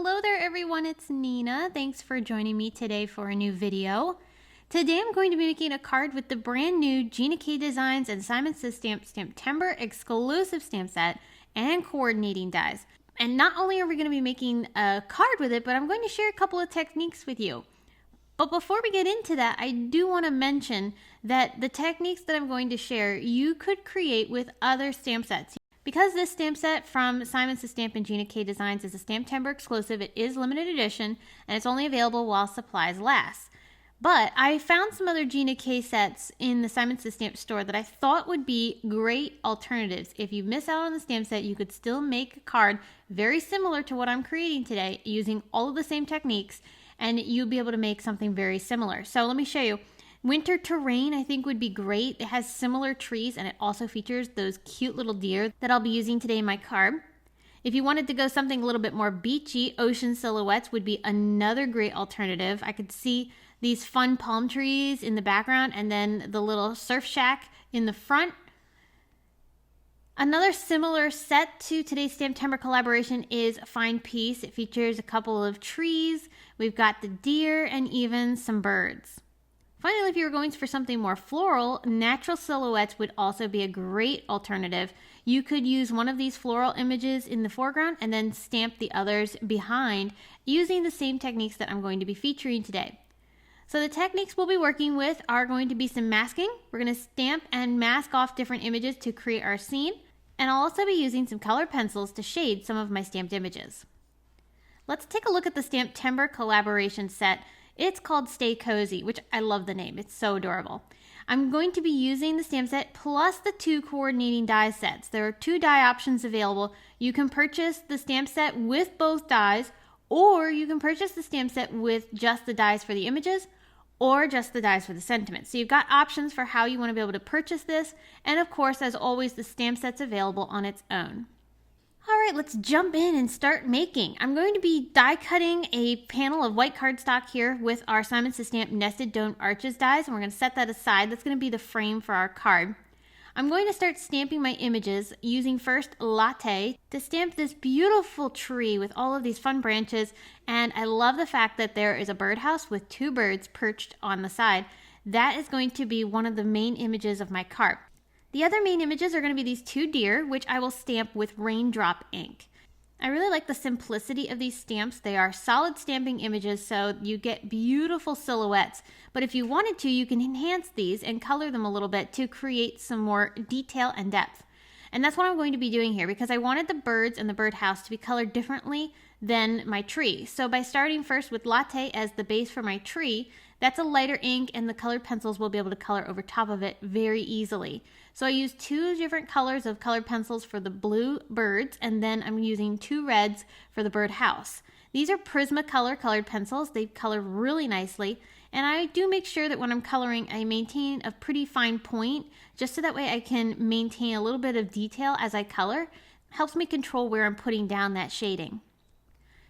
Hello there everyone, it's Nina. Thanks for joining me today for a new video. Today I'm going to be making a card with the brand new Gina K Designs and Simon Says Stamp STAMPtember exclusive stamp set and coordinating dies. And not only are we going to be making a card with it, but I'm going to share a couple of techniques with you. But before we get into that, I do want to mention that the techniques that I'm going to share, you could create with other stamp sets. Because this stamp set from Simon Says Stamp and Gina K Designs is a STAMPtember exclusive, it is limited edition and it's only available while supplies last. But I found some other Gina K sets in the Simon Says Stamp store that I thought would be great alternatives. If you miss out on the stamp set, you could still make a card very similar to what I'm creating today using all of the same techniques, and you'll be able to make something very similar. So let me show you. Winter terrain I think would be great. It has similar trees and it also features those cute little deer that I'll be using today in my card. If you wanted to go something a little bit more beachy, ocean silhouettes would be another great alternative. I could see these fun palm trees in the background and then the little surf shack in the front. Another similar set to today's STAMPtember collaboration is Fine Piece. It features a couple of trees. We've got the deer and even some birds. Finally, if you were going for something more floral, natural silhouettes would also be a great alternative. You could use one of these floral images in the foreground and then stamp the others behind using the same techniques that I'm going to be featuring today. So the techniques we'll be working with are going to be some masking. We're going to stamp and mask off different images to create our scene. And I'll also be using some colored pencils to shade some of my stamped images. Let's take a look at the STAMPtember collaboration set. It's called Stay Cozy, which I love the name. It's so adorable. I'm going to be using the stamp set plus the two coordinating die sets. There are two die options available. You can purchase the stamp set with both dies, or you can purchase the stamp set with just the dies for the images, or just the dies for the sentiments. So you've got options for how you want to be able to purchase this. And of course, as always, the stamp set's available on its own. All right, let's jump in and start making. I'm going to be die cutting a panel of white cardstock here with our Simon Says Stamp Nested Don't Arches dies, and we're going to set that aside. That's going to be the frame for our card. I'm going to start stamping my images using first Latte to stamp this beautiful tree with all of these fun branches, and I love the fact that there is a birdhouse with two birds perched on the side. That is going to be one of the main images of my card. The other main images are going to be these two deer, which I will stamp with raindrop ink. I really like the simplicity of these stamps. They are solid stamping images, so you get beautiful silhouettes. But if you wanted to, you can enhance these and color them a little bit to create some more detail and depth. And that's what I'm going to be doing here because I wanted the birds and the birdhouse to be colored differently than my tree. So by starting first with Latte as the base for my tree, that's a lighter ink and the colored pencils will be able to color over top of it very easily. So I used two different colors of colored pencils for the blue birds, and then I'm using two reds for the birdhouse. These are Prismacolor colored pencils. They color really nicely, and I do make sure that when I'm coloring, I maintain a pretty fine point, just so that way I can maintain a little bit of detail as I color. Helps me control where I'm putting down that shading.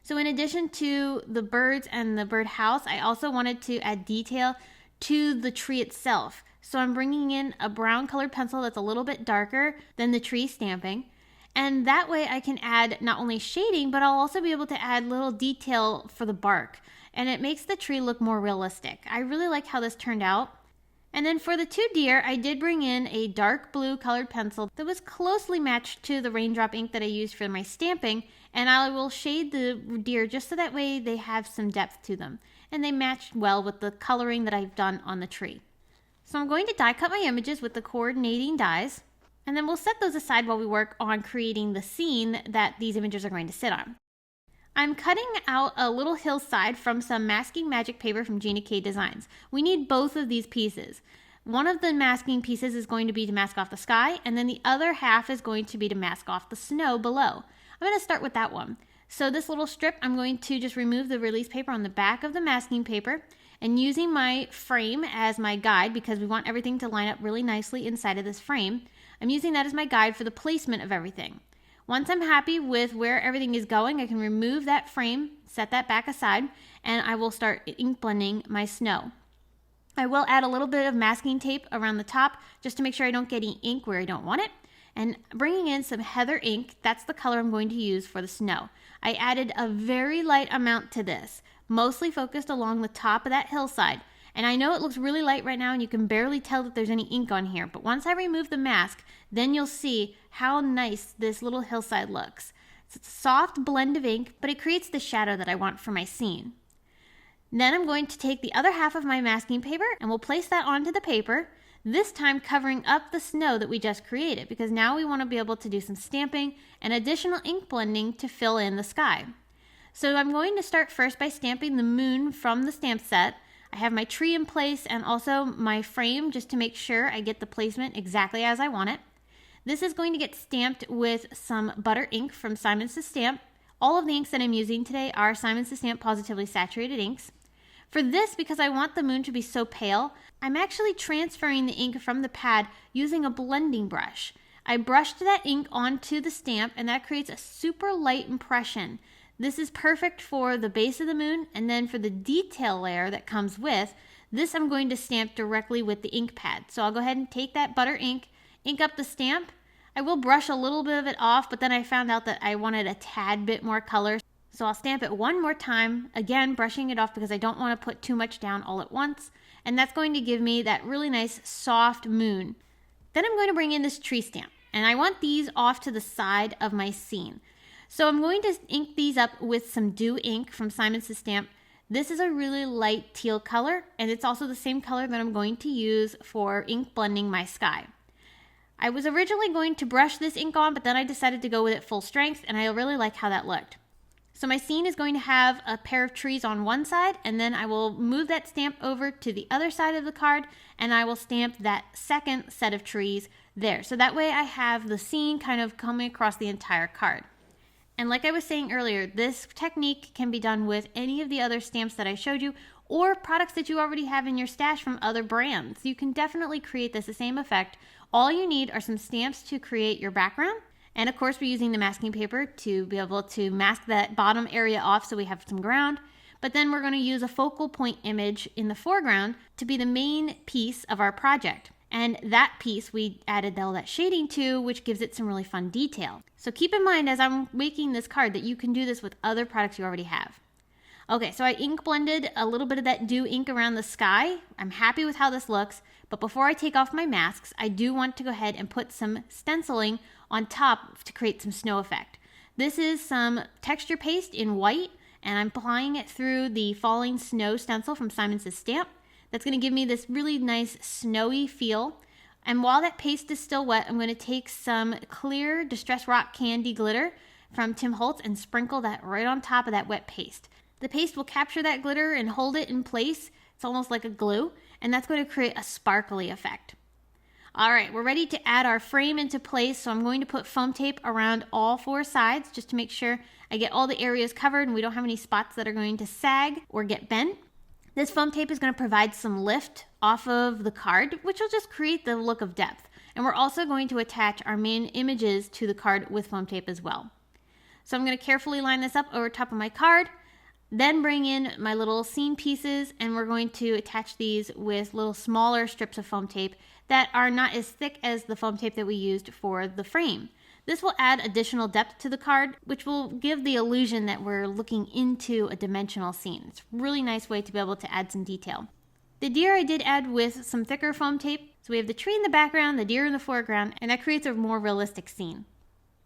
So in addition to the birds and the birdhouse, I also wanted to add detail to the tree itself. So I'm bringing in a brown colored pencil that's a little bit darker than the tree stamping. And that way I can add not only shading, but I'll also be able to add little detail for the bark. And it makes the tree look more realistic. I really like how this turned out. And then for the two deer, I did bring in a dark blue colored pencil that was closely matched to the raindrop ink that I used for my stamping. And I will shade the deer just so that way they have some depth to them. And they matched well with the coloring that I've done on the tree. So I'm going to die cut my images with the coordinating dies. And then we'll set those aside while we work on creating the scene that these images are going to sit on. I'm cutting out a little hillside from some masking magic paper from Gina K Designs. We need both of these pieces. One of the masking pieces is going to be to mask off the sky, and then the other half is going to be to mask off the snow below. I'm going to start with that one. So this little strip, I'm going to just remove the release paper on the back of the masking paper, and using my frame as my guide, because we want everything to line up really nicely inside of this frame, I'm using that as my guide for the placement of everything. Once I'm happy with where everything is going, I can remove that frame, set that back aside, and I will start ink blending my snow. I will add a little bit of masking tape around the top just to make sure I don't get any ink where I don't want it. and bringing in some heather ink. That's the color I'm going to use for the snow. I added a very light amount to this, mostly focused along the top of that hillside. And I know it looks really light right now and you can barely tell that there's any ink on here, but once I remove the mask, then you'll see how nice this little hillside looks. It's a soft blend of ink, but it creates the shadow that I want for my scene. Then I'm going to take the other half of my masking paper and we'll place that onto the paper, this time covering up the snow that we just created, because now we want to be able to do some stamping and additional ink blending to fill in the sky. So I'm going to start first by stamping the moon from the stamp set. I have my tree in place and also my frame just to make sure I get the placement exactly as I want it. This is going to get stamped with some butter ink from Simon Says Stamp. All of the inks that I'm using today are Simon Says Stamp Positively Saturated inks. For this, because I want the moon to be so pale, I'm actually transferring the ink from the pad using a blending brush. I brushed that ink onto the stamp and that creates a super light impression. This is perfect for the base of the moon, and then for the detail layer that comes with, this I'm going to stamp directly with the ink pad. So I'll go ahead and take that butter ink up the stamp. I will brush a little bit of it off, but then I found out that I wanted a tad bit more color. So I'll stamp it one more time, again brushing it off because I don't want to put too much down all at once. And that's going to give me that really nice soft moon. Then I'm going to bring in this tree stamp, and I want these off to the side of my scene. So I'm going to ink these up with some dew ink from Simon Says Stamp. This is a really light teal color, and it's also the same color that I'm going to use for ink blending my sky. I was originally going to brush this ink on, but then I decided to go with it full strength, and I really like how that looked. So my scene is going to have a pair of trees on one side, and then I will move that stamp over to the other side of the card, and I will stamp that second set of trees there. So that way I have the scene kind of coming across the entire card. And like I was saying earlier, this technique can be done with any of the other stamps that I showed you or products that you already have in your stash from other brands. You can definitely create the same effect. All you need are some stamps to create your background. And of course, we're using the masking paper to be able to mask that bottom area off so we have some ground. But then we're going to use a focal point image in the foreground to be the main piece of our project. And that piece we added all that shading to, which gives it some really fun detail. So keep in mind as I'm making this card that you can do this with other products you already have. Okay, so I ink blended a little bit of that dew ink around the sky. I'm happy with how this looks, but before I take off my masks, I do want to go ahead and put some stenciling on top to create some snow effect. This is some texture paste in white, and I'm applying it through the falling snow stencil from Simon Says Stamp. That's going to give me this really nice snowy feel. And while that paste is still wet, I'm going to take some clear Distress Rock Candy glitter from Tim Holtz and sprinkle that right on top of that wet paste. The paste will capture that glitter and hold it in place. It's almost like a glue, and that's going to create a sparkly effect. All right, we're ready to add our frame into place, so I'm going to put foam tape around all four sides just to make sure I get all the areas covered and we don't have any spots that are going to sag or get bent. This foam tape is going to provide some lift off of the card, which will just create the look of depth. And we're also going to attach our main images to the card with foam tape as well. So I'm going to carefully line this up over top of my card, then bring in my little scene pieces, and we're going to attach these with little smaller strips of foam tape that are not as thick as the foam tape that we used for the frame. This will add additional depth to the card, which will give the illusion that we're looking into a dimensional scene. It's a really nice way to be able to add some detail. The deer I did add with some thicker foam tape. So we have the tree in the background, the deer in the foreground, and that creates a more realistic scene.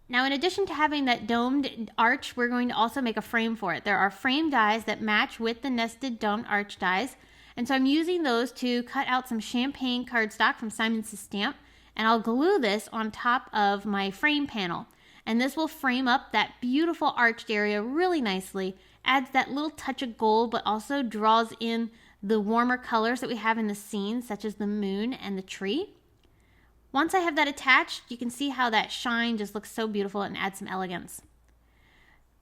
Now, in addition to having that domed arch, we're going to also make a frame for it. There are frame dies that match with the nested domed arch dies. And so I'm using those to cut out some champagne cardstock from Simon Says Stamp. And I'll glue this on top of my frame panel. And this will frame up that beautiful arched area really nicely, adds that little touch of gold, but also draws in the warmer colors that we have in the scene, such as the moon and the tree. Once I have that attached, you can see how that shine just looks so beautiful and adds some elegance.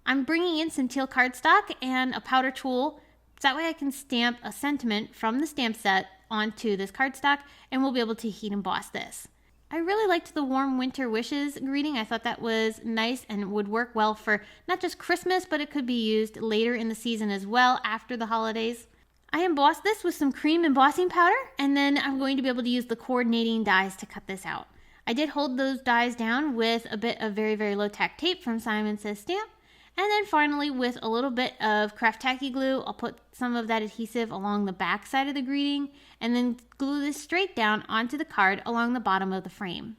I'm bringing in some teal cardstock and a powder tool, so that way I can stamp a sentiment from the stamp set onto this cardstock, and we'll be able to heat emboss this. I really liked the warm winter wishes greeting. I thought that was nice and would work well for not just Christmas, but it could be used later in the season as well after the holidays. I embossed this with some cream embossing powder, and then I'm going to be able to use the coordinating dies to cut this out. I did hold those dies down with a bit of very, very low tack tape from Simon Says Stamp. And then finally, with a little bit of craft tacky glue, I'll put some of that adhesive along the back side of the greeting and then glue this straight down onto the card along the bottom of the frame.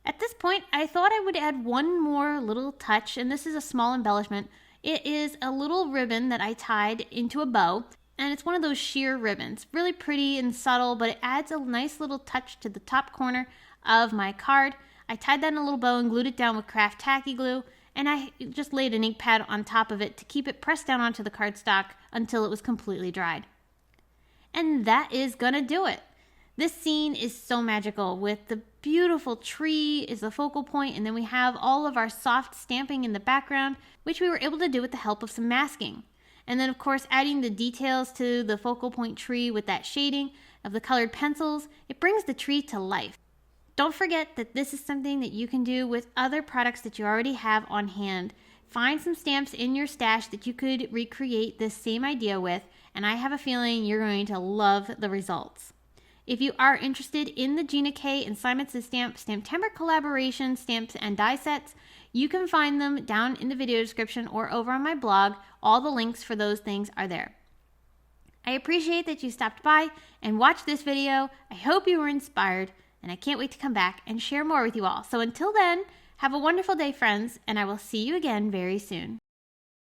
At this point, I thought I would add one more little touch, and this is a small embellishment. It is a little ribbon that I tied into a bow, and it's one of those sheer ribbons. Really pretty and subtle, but it adds a nice little touch to the top corner of my card. I tied that in a little bow and glued it down with craft tacky glue, and I just laid an ink pad on top of it to keep it pressed down onto the cardstock until it was completely dried. And that is gonna do it. This scene is so magical with the beautiful tree is the focal point, and then we have all of our soft stamping in the background, which we were able to do with the help of some masking. And then of course adding the details to the focal point tree with that shading of the colored pencils, it brings the tree to life. Don't forget that this is something that you can do with other products that you already have on hand. Find some stamps in your stash that you could recreate this same idea with, and I have a feeling you're going to love the results. If you are interested in the Gina K and Simon Says Stamp STAMPtember collaboration stamps and die sets, you can find them down in the video description or over on my blog. All the links for those things are there. I appreciate that you stopped by and watched this video. I hope you were inspired, and I can't wait to come back and share more with you all. So until then, have a wonderful day, friends, and I will see you again very soon.